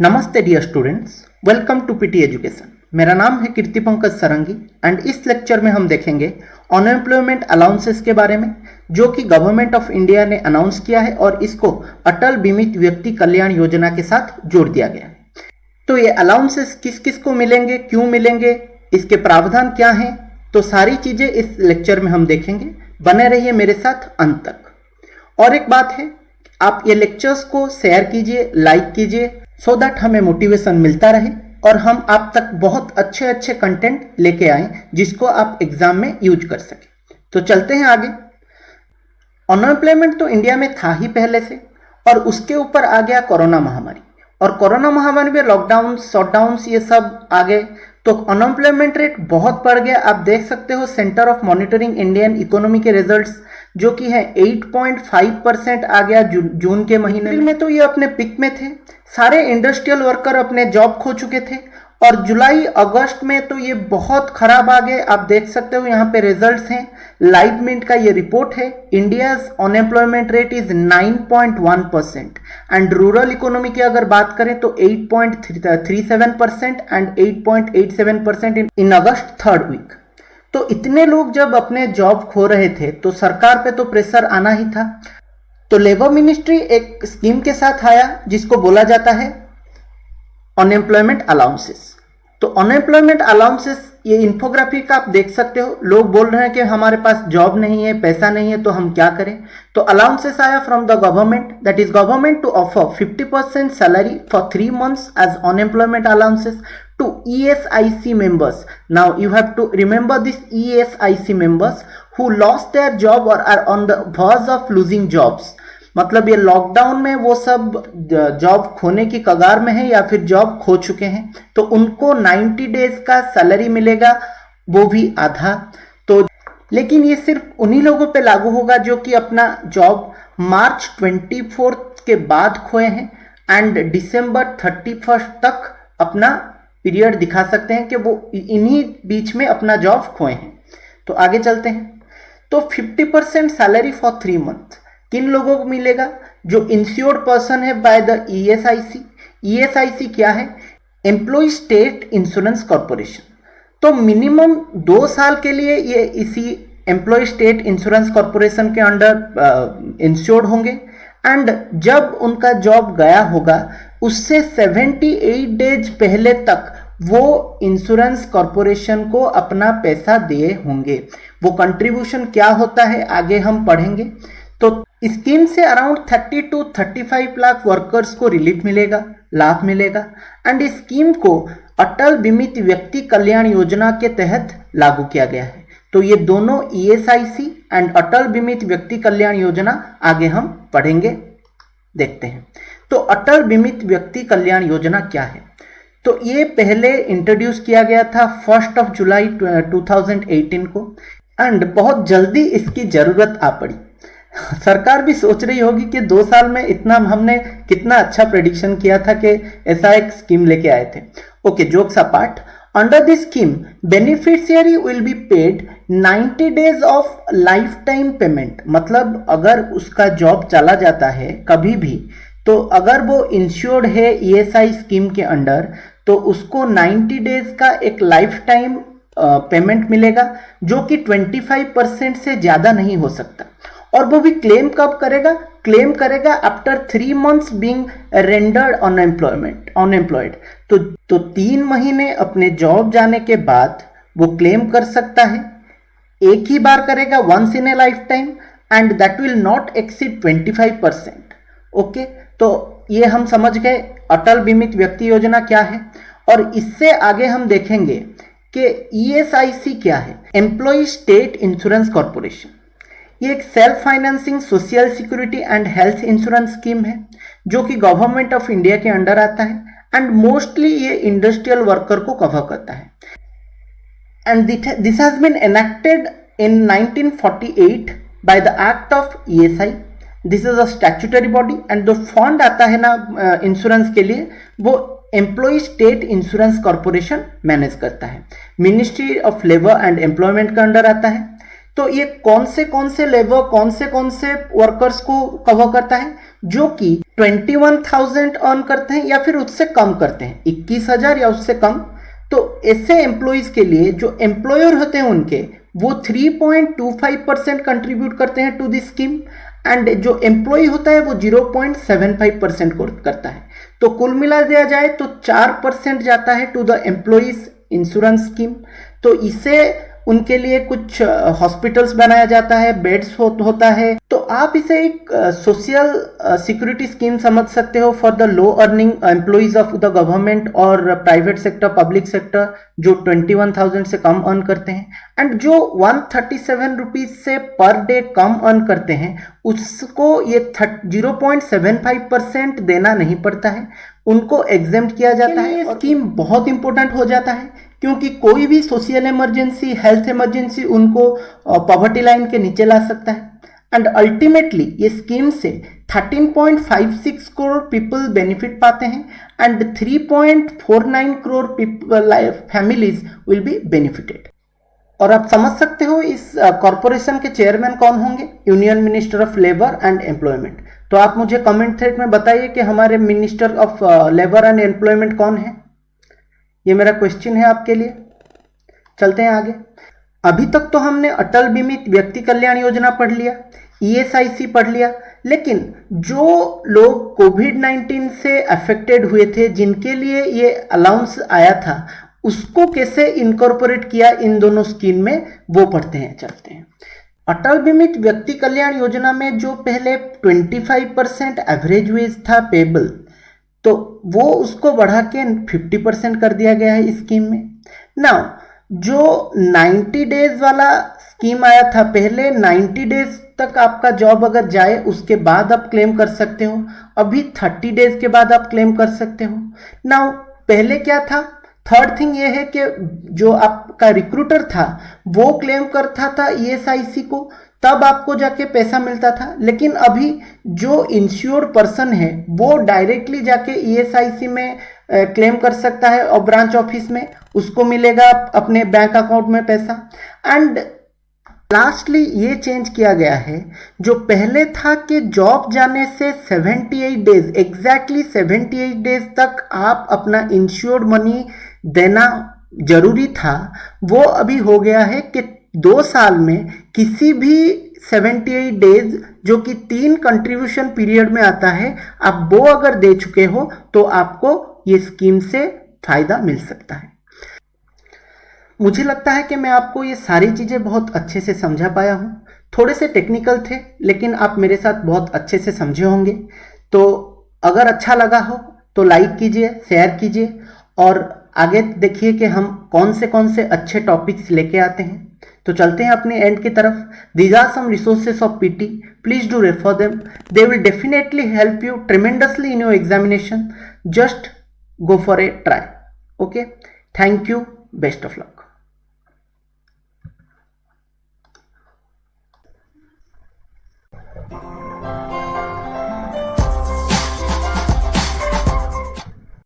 नमस्ते dear students, welcome to PT education. मेरा नाम है कीर्ति पंकज सरंगी एंड इस लेक्चर में हम देखेंगे अनएम्प्लॉयमेंट अलाउंसेस के बारे में, जो कि गवर्नमेंट ऑफ इंडिया ने अनाउंस किया है और इसको अटल बीमित व्यक्ति कल्याण योजना के साथ जोड़ दिया गया है। तो ये अलाउंसेस किस किस को मिलेंगे, क्यों मिलेंगे, इसके प्रावधान क्या हैं, तो सारी चीजें इस लेक्चर में हम देखेंगे। बने रहिए मेरे साथ अंत तक। और एक बात है, आप ये लेक्चर्स को शेयर कीजिए, लाइक कीजिए, सो दैट हमें मोटिवेशन मिलता रहे और हम आप तक बहुत अच्छे अच्छे कंटेंट लेके आए जिसको आप एग्जाम में यूज कर सके। तो चलते हैं आगे। अनएम्प्लॉयमेंट तो इंडिया में था ही पहले से, और उसके ऊपर आ गया कोरोना महामारी, और कोरोना महामारी में लॉकडाउन, शटडाउन्स ये सब आ गए, तो अनएम्प्लॉयमेंट रेट बहुत बढ़ गया। आप देख सकते हो centre of monitoring Indian economy के रिजल्ट्स, जो कि है 8.5% आ गया जून के महीने में। तो ये अपने पिक में थे, सारे इंडस्ट्रियल वर्कर अपने जॉब खो चुके थे, और जुलाई अगस्त में तो ये बहुत खराब आ गए। आप देख सकते हो यहाँ पे रिजल्ट्स हैं, लाइव मिंट का ये रिपोर्ट है। India's unemployment rate is 9.1% and rural economy की अगर बात करें तो 8.37% and 8.87% in August third week. तो इतने लोग जब अपने जॉब खो रहे थे तो सरकार पे तो प्रेशर आना ही था। तो लेबर मिनिस्ट्री एक स्कीम के साथ आया जिसको बोला जाता है अनएम्प्लॉयमेंट अलाउंसेस। तो अनएम्प्लॉयमेंट अलाउंसेस, ये इंफोग्राफिक आप देख सकते हो, लोग बोल रहे हैं कि हमारे पास जॉब नहीं है, पैसा नहीं है, तो हम क्या करें। तो अलाउंसेस आया from the government, that is government to offer 50% salary for 3 months as unemployment allowances to ESIC members. Now you have to remember this ESIC members who lost their job or are on the verge of losing jobs. मतलब ये lockdown में वो सब job खोने की कगार में है या फिर जॉब खो चुके हैं, तो उनको 90 डेज का सैलरी मिलेगा, वो भी आधा। तो लेकिन ये सिर्फ उन्हीं लोगों पे लागू होगा जो कि अपना जॉब मार्च 24 के बाद खोए हैं एंड दिसंबर 31 तक अपना पीरियड दिखा सकते हैं कि वो इन्हीं बीच में अपना जॉब खोए हैं। तो आगे चलते हैं। तो 50% सैलरी फॉर 3 months किन लोगों को मिलेगा? जो इंश्योर्ड पर्सन है बाय द ESIC। ESIC क्या है? Employ state insurance corporation. तो मिनिमम 2 साल के लिए ये इसी एम्प्लॉय स्टेट इंश्योरेंस कॉर्पोरेशन के अंडर इंश्योर्ड होंगे, एंड जब उनका जॉब गया होगा उससे 78 डेज पहले तक वो इंश्योरेंस कॉर्पोरेशन को अपना पैसा दिए होंगे। वो कंट्रीब्यूशन क्या होता है आगे हम पढ़ेंगे। तो स्कीम से अराउंड 30 to 35 लाख वर्कर्स को रिलीफ मिलेगा, लाभ मिलेगा, एंड इस स्कीम को अटल बीमित व्यक्ति कल्याण योजना के तहत लागू किया गया है। तो ये दोनों ESIC एंड अटल बीमित व्यक्ति कल्याण योजना आगे हम पढ़ेंगे, देखते हैं। तो अटल बीमित व्यक्ति कल्याण योजना क्या है? तो ये पहले इंट्रोड्यूस किया गया था 1 जुलाई 2018 को, एंड बहुत जल्दी इसकी जरूरत आ पड़ी। सरकार भी सोच रही होगी कि 2 साल में इतना हमने कितना अच्छा प्रेडिक्शन किया था कि ऐसा एक स्कीम लेके आए थे। Okay, jokes apart, under this scheme beneficiary will be paid 90 days of life time payment. मतलब अगर उसका जॉब चला जाता है कभी भी, तो अगर वो इंश्योर्ड है ESI स्कीम के अंडर, तो उसको 90 डेज का एक लाइफ टाइम पेमेंट मिलेगा, जो कि 25% से ज्यादा नहीं हो सकता। और वो भी क्लेम कब करेगा? क्लेम करेगा after 3 months being rendered unemployed. तो 3 महीने अपने जॉब जाने के बाद वो क्लेम कर सकता है। एक ही बार करेगा, once in a lifetime, and that will not exceed 25%। Okay, तो ये हम समझ गए अटल बीमित व्यक्ति योजना क्या है। और इससे आगे हम देखेंगे कि ESIC क्या है, एम्प्लॉय स्टेट इंश्योरेंस कॉर्पोरेशन। ये एक self financing social security and health insurance scheme है, जो कि गवर्नमेंट ऑफ इंडिया के अंडर आता है, एंड मोस्टली ये इंडस्ट्रियल वर्कर को कवर करता है। And this has been enacted in 1948 by the act of ESI। This is a statutory body, and जो फंड आता है ना इंश्योरेंस के लिए, वो employ state insurance corporation manage करता है। Ministry of labour and employment के अंडर आता है। तो ये कौन से लेबर, कौन से वर्कर्स को कवर करता है? जो कि 21,000 अर्न करते हैं या फिर उससे कम करते हैं, 21,000 या उससे कम, तो ऐसे एम्प्लॉइज के लिए जो एम्प्लॉयर होते हैं उनके, वो 3.25% कंट्रीब्यूट करते हैं टू दिस स्कीम, एंड जो एम्प्लॉय होता है वो 0.75% करता है। तो कुल मिला दिया जाए तो 4% जाता है to the employees insurance scheme. तो इसे उनके लिए कुछ हॉस्पिटल्स बनाया जाता है, बेड्स होता है। तो आप इसे एक सोशल सिक्योरिटी स्कीम समझ सकते हो for the low earning employees of the government और प्राइवेट सेक्टर, पब्लिक सेक्टर, जो 21,000 से कम अर्न करते हैं। एंड जो 137 रुपीज से पर डे कम अर्न करते हैं उसको ये 0.75% देना नहीं पड़ता है, उनको एग्जेम्प्ट किया जाता है। ये स्कीम बहुत इंपॉर्टेंट हो जाता है क्योंकि कोई भी सोशल इमरजेंसी, हेल्थ इमरजेंसी उनको पॉवर्टी लाइन के नीचे ला सकता है। एंड अल्टीमेटली ये स्कीम से 13.56 करोड़ पीपल बेनिफिट पाते हैं and 3.49 crore families will be benefited. और आप समझ सकते हो इस कॉरपोरेशन के चेयरमैन कौन होंगे, union minister of labour and employment. तो आप मुझे कमेंट थ्रेड में बताइए कि हमारे minister of labour and employment कौन है। ये मेरा क्वेश्चन है आपके लिए। चलते हैं आगे। अभी तक तो हमने अटल बीमित व्यक्ति कल्याण योजना पढ़ लिया, ESIC पढ़ लिया, लेकिन जो लोग कोविड-19 से अफेक्टेड हुए थे, जिनके लिए ये अलाउंस आया था, उसको कैसे इनकॉर्पोरेट किया इन दोनों स्कीम में, वो पढ़ते हैं। चलते हैं। अटल बीमित व्यक्ति कल्याण योजना में जो पहले 25% एवरेज वेज था पेबल, तो वो उसको बढ़ा के 50% कर दिया गया है इस स्कीम में। नाउ जो 90 डेज वाला स्कीम आया था पहले, 90 डेज तक आपका जॉब अगर जाए उसके बाद आप क्लेम कर सकते हो, अभी 30 डेज के बाद आप क्लेम कर सकते हो। नाउ पहले क्या था, थर्ड थिंग ये है कि जो आपका रिक्रूटर था वो क्लेम करता था ESIC को, तब आपको जाके पैसा मिलता था। लेकिन अभी जो इंश्योर्ड पर्सन है वो डायरेक्टली जाके ESIC में क्लेम कर सकता है और ब्रांच ऑफिस में उसको मिलेगा अपने बैंक अकाउंट में पैसा। एंड लास्टली ये चेंज किया गया है, जो पहले था कि जॉब जाने से 78 डेज, एग्जैक्टली 78 डेज तक आप अपना इंश्योर्ड मनी देना जरूरी था, वो अभी हो गया है कि 2 साल में किसी भी 78 डेज, जो कि 3 कंट्रीब्यूशन पीरियड में आता है, आप वो अगर दे चुके हो तो आपको ये स्कीम से फायदा मिल सकता है। मुझे लगता है कि मैं आपको ये सारी चीज़ें बहुत अच्छे से समझा पाया हूँ। थोड़े से टेक्निकल थे लेकिन आप मेरे साथ बहुत अच्छे से समझे होंगे। तो अगर अच्छा लगा हो तो लाइक कीजिए, शेयर कीजिए और आगे देखिए कि हम कौन से अच्छे टॉपिक्स लेके आते हैं। तो चलते हैं अपने एंड की तरफ। These are some resources of PT. Please do refer them. They will definitely help you tremendously in your examination. Just go for a try. Okay. Thank you. Best of luck.